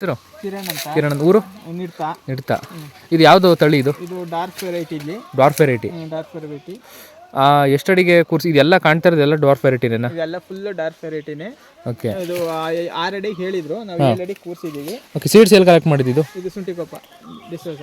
ಹೆಸರು ಕಿರಣ್ ಅಂತ. ಕಿರಣ್ ಅಂತ. ಊರು ನಿಡ್ತಾ. ನಿಡ್ತಾ. ಇದು ಯಾವುದು ತಳಿ ಇದು? ಇದು ಡಾರ್ಕ್ ವೆರೈಟಿ ಇಲ್ಲಿ. Dwarf variety. Dark variety. ಎಷ್ಟು ಅಡಿಗೆ ಕೂರ್ಸಿ ಇದೆಲ್ಲ ಕಾಣ್ತಾ ಇರೋದೆಲ್ಲ ಡ್ವಾರ್ಫ್ ವೆರೈಟಿನೇನಾ? ಇದೆಲ್ಲ ಫುಲ್ ಡಾರ್ಕ್ ವೆರೈಟಿನೇ. ಓಕೆ. ಇದು 6 ಅಡಿಗೆ ಹೇಳಿದ್ರು, ನಾವು 7 ಅಡಿಗೆ ಕೂರ್ಸಿದೀವಿ. ಓಕೆ. ಸೀಡ್ಸ್ ಎಲ್ಲಿ ಕಲೆಕ್ಟ್ ಮಾಡಿದ್ದು? ಇದು ಸುಂಟಿಕೊಪ್ಪ ಡಿಸೋಜ.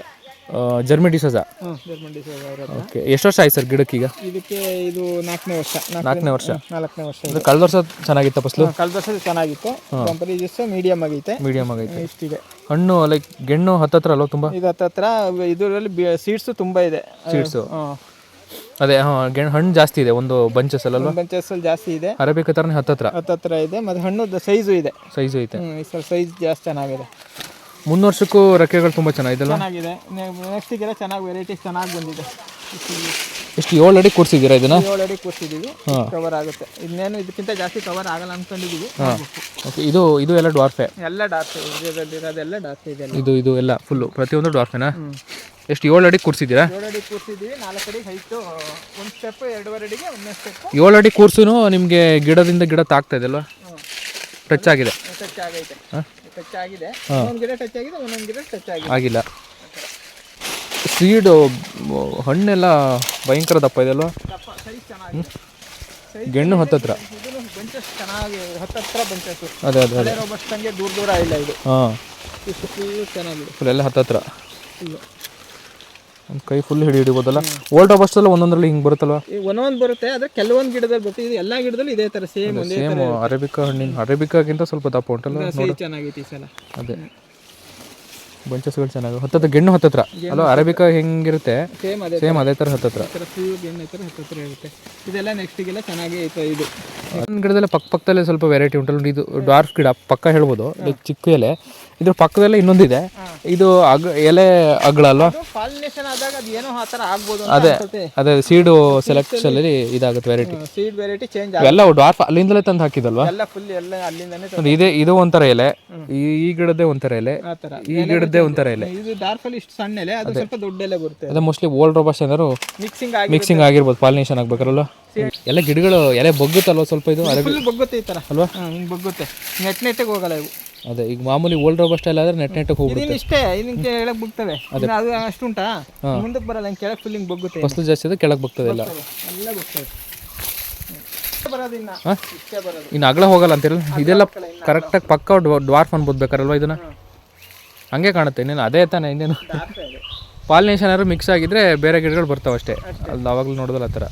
ಜರ್ಮನಿ ಡಿಸೋಜ. ಜರ್ಮನ್ ಡಿಸೋಜ ಅವರ. ಓಕೆ. ಎಷ್ಟು ವರ್ಷ ಆಯ್ತು ಸರ್ ಗಿಡಕ್ಕೀಗ? ಇದಕ್ಕೆ ಇದು 4ನೇ ವರ್ಷ. 4ನೇ ವರ್ಷ. 4ನೇ ವರ್ಷ. ಇದು ಕಳೆದ ವರ್ಷ ಚೆನ್ನಾಗಿತ್ತ ಫಸಲು? ಕಳೆದ ವರ್ಷ ಚೆನ್ನಾಗಿತ್ತು. ಕಂಪನಿ ಮೀಡಿಯಂ ಆಗೈತೆ. ಮೀಡಿಯಂ ಆಗೈತೆ. ಇಷ್ಟಿದೆ ಹಣ್ಣು ಲೈಕ್ ಗೆಣ್ಣು ಹತ್ತತ್ರ ಅಲ್ವ ತುಂಬ? ಇದು ಹತ್ತತ್ರ. ಇದರಲ್ಲಿ ಸೀಡ್ಸು ತುಂಬ ಇದೆ. ಸೀಡ್ಸು ಅದೇ ಹಣ್ಣು ಜಾಸ್ತಿ ಇದೆ ಒಂದು ಬಂಚಸ್ ಅಲ್ವಾ? ಬಂಚಸ್ ಜಾಸ್ತಿ ಇದೆ. ಅರೇಬಿಕಾ ಥರನೇ ಹತ್ತತ್ರ ಇದೆ. ಮತ್ತೆ ಹಣ್ಣು ಸೈಜು ಇದೆ. ಸೈಜು ಐತೆ. ಸೈಜ್ ಜಾಸ್ತಿ ಚೆನ್ನಾಗಿದೆ. 3 ವರ್ಷಕ್ಕೂ ರೆಕ್ಕೆಗಳು ತುಂಬ ಚೆನ್ನಾಗಿದೆ. ನೆಕ್ಸ್ಟಿಗೆಲ್ಲ ಚೆನ್ನಾಗಿ ವೆರೈಟೀಸ್ ಚೆನ್ನಾಗಿ ಬಂದಿದೆ. ಎಷ್ಟು 7 ಅಡಿ ಕೂರಿಸಿದ್ದೀರಾ ಇದನ್ನ? 7 ಅಡಿ ಕೂರಿಸಿದ್ದೀವಿ. ಕವರ್ ಆಗುತ್ತೆ. ಇನ್ನೇನು ಇದಕ್ಕಿಂತ ಜಾಸ್ತಿ ಕವರ್ ಆಗಲ್ಲ ಅನ್ಕೊಂಡಿದ್ದೀವಿ. ಓಕೆ. ಇದು ಎಲ್ಲ ಡ್ವಾರ್ಫೆ? ಎಲ್ಲ ಡಾರ್ಫೆ ಇರೋದೆಲ್ಲ ಡಾರ್ಫೆ ಇದೆ. ಇದು ಎಲ್ಲ ಫುಲ್ಲು ಪ್ರತಿಯೊಂದು ಡ್ವಾರ್ಫೆನಾ? ಎಷ್ಟು 7 ಅಡಿ ಕೂರಿಸಿದ್ದೀರಾ? 7 ಅಡಿ ಕೂರಿಸಿದ್ದೀವಿ. 4 ಅಡಿ ಹೈಟು ಒಂದು ಸ್ಟೆಪ್, 2.5 ಅಡಿಗೆ ಒಂದೇ ಸ್ಟೆಪ್. 7 ಅಡಿ ಕೂರ್ಸು ನಿಮಗೆ ಗಿಡದಿಂದ ಗಿಡ ತಾಗ್ತಾ ಇದೆ ಅಲ್ವಾ? ಟಚ್ ಆಗಿದೆ? ಟಚ್ ಆಗೈತೆ. ಟಚ್ ಆಗಿದೆ. ಒಂದೊಂದು ಗಿಡ ಟಚ್ ಆಗಿದೆ, ಒಂದೊಂದು ಗಿಡ ಟಚ್ ಆಗಿಲ್ಲ. ಸೀಡು ಹಣ್ಣೆಲ್ಲ ಭಯಂಕರ ದಪ್ಪ ಇದೆ ಅಲ್ವಾ? ಸೈಜ್ ಚೆನ್ನಾಗಿದೆ. ಗೆಣ್ಣು ಹತ್ತತ್ರ. ಇದನ್ನು ಬಂಚಸ್ ಚೆನ್ನಾಗಿ ಹತ್ತತ್ರ ಬಂಚಸ್. ಅದೇ ರೋಬಸ್ಟ್ ಹಂಗೆ ದೂರ ಇಲ್ಲ ಇದು. ಇಷ್ಟು ಫುಲ್ ಚೆನ್ನಾಗಿದೆ. ಫುಲ್ ಎಲ್ಲ ಹತ್ತತ್ರ. ಫುಲ್ಲು ಒಂದು ಕೈ ಫುಲ್ ಹಿಡಿಬೋದಲ್ಲ? ಓಲ್ಡ್ ರೋಬಸ್ಟಲ್ಲ ಒಂದೊಂದ್ರಲ್ಲಿ ಹಿಂಗೆ ಬರುತ್ತಲ್ವಾ? ಒಂದೊಂದು ಬರುತ್ತೆ. ಆದರೆ ಕೆಲವೊಂದು ಗಿಡದಲ್ಲಿ ಬರುತ್ತೆ. ಇದು ಎಲ್ಲ ಗಿಡದಲ್ಲೂ ಇದೇ ಥರ ಸೇಮ್ ಅರೇಬಿಕಾ ಹಣ್ಣಿನ ಅರೇಬಿಕಾಗಿಂತ ಸ್ವಲ್ಪ ದಪ್ಪ ಉಂಟಲ್ಲ? ಚೆನ್ನಾಗೈತಿ ಈ ಸಲ. ಅದೇ ಬಂಚಸ್ಗಳು ಚೆನ್ನಾಗಿ ಹತ್ತತ್ರ. ಗೆಣ್ಣು ಹತ್ತತ್ರ ಅಲ್ವಾ? ಅರೇಬಿಕಾ ಹೆಂಗಿರುತ್ತೆ ಸೇಮ್ ಅದೇ ಥರ ಹತ್ತತ್ರ. ಫುಲ್ ಗೆಣ್ಣು ಥರ ಹತ್ತತ್ರ ಇರುತ್ತೆ. ಇದೆಲ್ಲ ನೆಕ್ಸ್ಟಿಗೆಲ್ಲ ಚೆನ್ನಾಗಿ ಐತೆ. ಇದು ಗಿಡದಲ್ಲೇ ಪಕ್ಕದಲ್ಲೇ ಸ್ವಲ್ಪ ವೆರೈಟಿ ಉಂಟಲ್ಲ? ಇದು ಡ್ವಾರ್ಫ್ ಗಿಡ ಪಕ್ಕ ಹೇಳ್ಬೋದು. ಲೈಕ್ ಚಿಕ್ಕ ಎಲೆ. ಇದ್ರ ಪಕ್ಕದಲ್ಲೇ ಇನ್ನೊಂದಿದೆ. ಇದು ಎಲೆ ಅಗ್ಳ ಅಲ್ವಾ? ಪಾಲಿನೇಷನ್ ಆದಾಗ ಅದು ಏನೋ ಆ ಥರ ಆಗ್ಬೋದು. ಅದೇ ಸೀಡು ಸೆಲೆಕ್ಷನ್ ಅಲ್ಲಿ ಇದಾಗುತ್ತೆ ವೆರೈಟಿ. ಸೀಡ್ ವೆರೈಟಿ ಚೇಂಜ್ ಎಲ್ಲ ಡ್ವಾರ್ಫ್ ಅಲ್ಲಿಂದಲೇ ತಂದು ಹಾಕಿದಲ್ವಾ? ಎಲ್ಲ ಫುಲ್ ಎಲ್ಲ ಅಲ್ಲಿಂದನೇ. ಇದು ಒಂಥರ ಎಲೆ, ಈ ಗಿಡದ್ದೇ ಒಂಥರ ಎಲೆ, ಈ ಗಿಡದ್ದೇ ಒಂಥರ ಎಲೆ. ಇದು ಡಾರ್ಫ್ ಅಲ್ಲಿ ಇಷ್ಟು ಸಣ್ಣ ಎಲೆ, ಅದು ಸ್ವಲ್ಪ ದೊಡ್ಡ ಎಲೆ ಬರುತ್ತೆ. ಅದೇ ಮೋಸ್ಟ್ಲಿ ಓಲ್ಡ್ ರೋಬಸ್ಟ್ ಏನಾದ್ರು ಮಿಕ್ಸಿಂಗ್ ಆಗಿರ್ಬೋದು, ಪಾಲಿನೇಷನ್ ಆಗ್ಬೇಕಲ್ಲ? ಎಲ್ಲ ಗಿಡಗಳು ಎಲೆ ಬಗ್ಗುತ್ತಲ್ವ ಸ್ವಲ್ಪ? ಇದು ಫುಲ್ ಬಗ್ಗುತ್ತೆ ಈ ಥರ ಅಲ್ವಾ? ಹಿಂಗೆ ಬಗ್ಗುತ್ತೆ. ನೆಟ್ಟಿಗೆ ಹೋಗಲ್ಲ ಇವು. ಅದೇ ಈಗ ಮಾಮೂಲಿ ಓಲ್ಡ್ ರೋಬಸ್ಟ್ ಎಲ್ಲ ಆದ್ರೆ ನೆಟ್ಟಿಗೆ ಹೋಗುತ್ತೆ. ಇಷ್ಟೇ ಇದನ್ನ ಕೆಳಗೆ ಬಗ್ತವೆ. ಅದು ಅಷ್ಟುಂಟಾ ಮುಂದಕ್ಕೆ ಬರಲ್ಲ. ಹಿಂಗೆ ಕೆಳಗೆ ಫುಲ್ ಹಿಂಗೆ ಬಗ್ಗುತ್ತೆ. ಫಸಲು ಜಾಸ್ತಿ ಇದೆ, ಕೆಳಗೆ ಬಗ್ತದೆ ಎಲ್ಲ ಬಗ್ತವೆ. ಇನ್ನು ಅಗಲ ಹೋಗಲ್ಲ ಅಂತಿರಲ್ಲ? ಇದೆಲ್ಲ ಕರೆಕ್ಟಾಗಿ ಪಕ್ಕ ಡ್ವಾರ್ಫ್ ಅನ್ಬೋದು ಬೇಕಾರಲ್ವ ಇದನ್ನ? ಹಂಗೆ ಕಾಣುತ್ತೆ. ಇನ್ನೇನು ಅದೇ ತಾನೆ, ಇನ್ನೇನು ಪಾಲಿನೇಷನ್ ಏನಾದ್ರು ಮಿಕ್ಸ್ ಆಗಿದ್ರೆ ಬೇರೆ ಗಿಡಗಳು ಬರ್ತಾವೆ ಅಷ್ಟೇ. ಅಲ್ಲಿ ಆವಾಗಲೂ ನೋಡೋದಲ್ಲ ಆ ಥರ.